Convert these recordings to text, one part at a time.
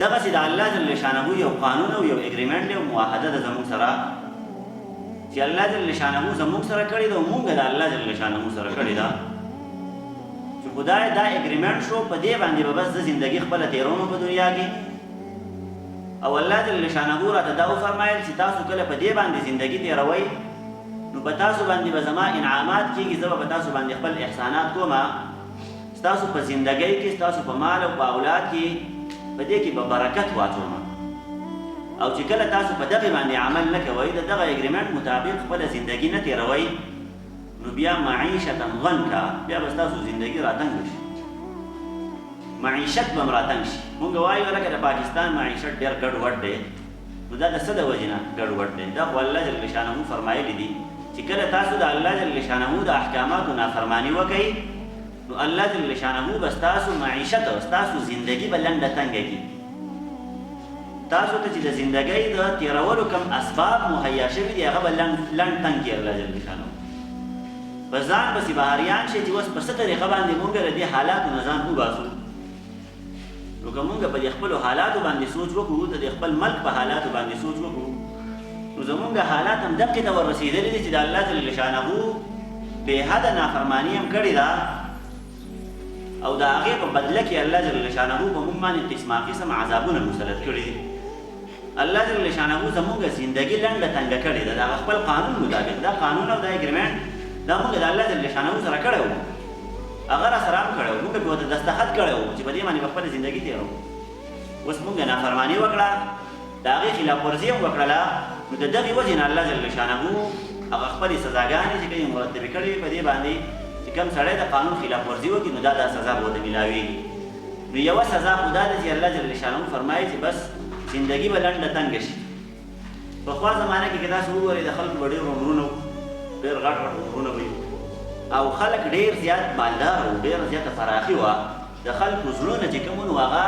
دغسې د الله جل شانه یو قانون او یو اګریمنټ دی او معاهده ده زموږ سره چې الله جل شانه زموږ سره کړې ده او موږ د الله جل شانه سره کړې ده چې خدای دا اګریمنټ شو په دې باندې به بس د زندګي خپله تېروم په دنیا کې او الله جل شانه راته دا وفرمایل چې تاسو کله په دې باندې زندګي تېروئ نو په تاسو باندې به زما انعامات کېږي زه به په تاسو باندې خپل احسانات کومه ستاسو په زندګۍ کې ستاسو په مال او په اولاد کې په دې کې به برکت واچوم او چې کله تاسو په دغه باندې عمل نه کوئ د دغه اګریمنټ مطابق خپله زندګي نه تېروئ نو بیا معیشتا ضنکا بیا به ستاسو زندګي راتنګ شي معیشت به م راتنګ شي مونږ وایو لکه د پاکستان معیشت ډېر ګډوډ دی نو دا د څه د وجې نه ګډوډ دی دا خو الله جل شانه فرمایلی دي چې کله تاسو د الله جل شانه د احکاماتو نافرماني وکئ نو الله جل شانه به ستاسو معیشت او ستاسو زندګي به لنډه تنګه کړي تاسو ته چې د زندګۍ د تېرولو کوم اسباب مهیا شوي دي هغه به لنډ تنګ کړي الله جل شانه په ځان پسې بهاریان شي چې اوس په څه طریقه باندې مونږ د دې حالاتو نه ځان وباسو نو که مونږ په دې خپلو حالاتو باندې سوچ وکړو د دې خپل ملک په حالاتو باندې سوچ وکړو نو زمونږ حالات هم دقې ته وررسېدلي دي چې د الله جل شانه بېحده نافرماني هم کړې ده او د هغې په بدله کې الله جل شانه په مونږ باندې قسمه قسم عذابونه مسلط کړي دي الله جل شانه زمونږ زندګي لنډه تنګه کړې ده د هغه خپل قانون مطابق دا قانون او دا اګریمنټ دا مونږ د الله جل شانه سره کړی وو هغه را سره هم کړی وو مونږ پرې ورته دستخط کړی وو چې په دې باندې به خپله زندګي تېروو اوس مونږ نافرماني وکړه د هغې خلاف ورزي هم وکړله نو د دغې وجې نه الله جل شانه هغه خپلې سزاګانې چې کومې مرتبې کړې وي په دې باندې چې کوم سړی د قانون خلاف ورزي وکړي نو دا سزا به ورته میلاوېږي نو یوه سزا خو دا ده چې الله جل شانه فرمایي چې بس زندګي به لنډه تنګه شي پخوا زمانه کې که تاسو وګورئ د خلکو به ډېر عمرونه وو ډېر غټ غټ عمرونه به او خلک ډېر زیات مالدار وو ډېره زیاته فراخي وه د خلکو زړونه چې کوم وو هغه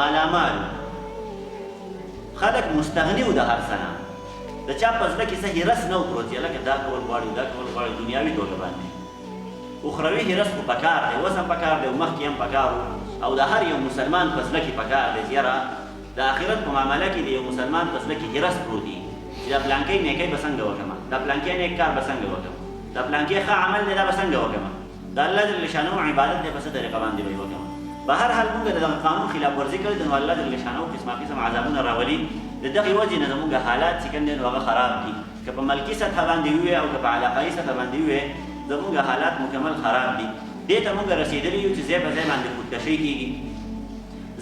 مالامال خلک مستغني وو د هر څه نه د چا په زړه کې څه هرس نه و پروت لکه دا کول غواړي دا کول غواړي دنیاوي توګه باندې اخروي هرس خو پکار دی اوس هم پکار دی او مخکې هم پکار او د هر یو مسلمان په زړه کې پکار دی چې یاره د آخرت په معامله کې د یو مسلمان په زړه کې هرس پروت دي چې دا پلانکۍ نیکۍ به څنګه وکړمه دا پلانکۍ نیک کار به څنګه وکړم دا پلانکۍ ښه عمل دی دا به څنګه وکړمه د الله جل شانه عبادت دی په څه طریقه باندې به یې وکړمه په هر حال مونږ د دغه قانون خلاف ورزي کړې ده نو الله جل شانه قسمه قسم عذابونه راولي د دغې وجې نه زموږ حالات چې کوم دی نو هغه خراب دي که په ملکي سطحه باندې ووې او که په علاقایي سطحه باندې ووې زموږ حالات مکمل خراب دي دې ته مونږ رسېدلي یو چې ځای په ځای باندې خودکشۍ کېږي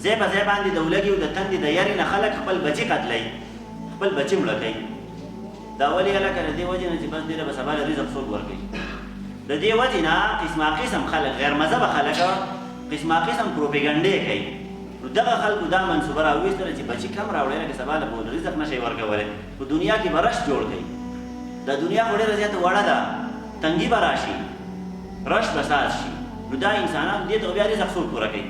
ځای په ځای باندې د ولږې او د تندې د یارې نه خلک خپل بچي قتلوي خپل بچي مړه کوي دا ولې هلکه د دې وجې نه چې بس دې له به سبا له رزق څوک ورکوي د دې وجې نه قسمه قسم خلک غیر مذهبه خلک قسمه قسم پروپیګنډې کوي نو دغه خلکو دا منصوبه راویستله چې بچي کم راوړی لکه سبا له به رزق نشئ ورکولی په دنیا کې به رش جوړ کوي دا دنیا خو ډېره زیاته وړه ده تنګي به راشي رش به ساز شي نو دا انسانان دې ته بیا رزق څوک پوره کوي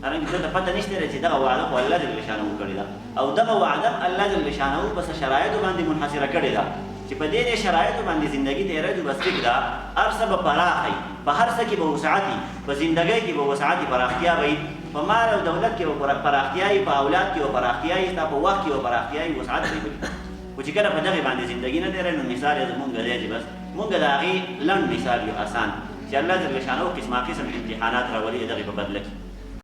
حالانکه ته ته پته نشته دی چې دغه وعده خو الله جل شانه کړې ده او دغه وعده الله جل شانه په څه شرایطو باندې منحصره کړې ده چې په دې شرایطو باندې زندګي تېرېدو بس ټیک ده هر څه به پراخی په هر څه کې به وسعت وي په زندګۍ کې به وسعت پراختیا به وي په مال او دولت کې به پراختیا وي په اولاد کې به پراختیا وي ستا په وخت کې به پراختیا وي وسعت به وي خو چې کله په دغې باندې زندګي نه تېروي نو مثال یې زمونږ دی چې بس مونږ د هغې لنډ مثال یو اسان چې الله جل شانه قسمه قسم امتحانات راولي د دغې په بدله کې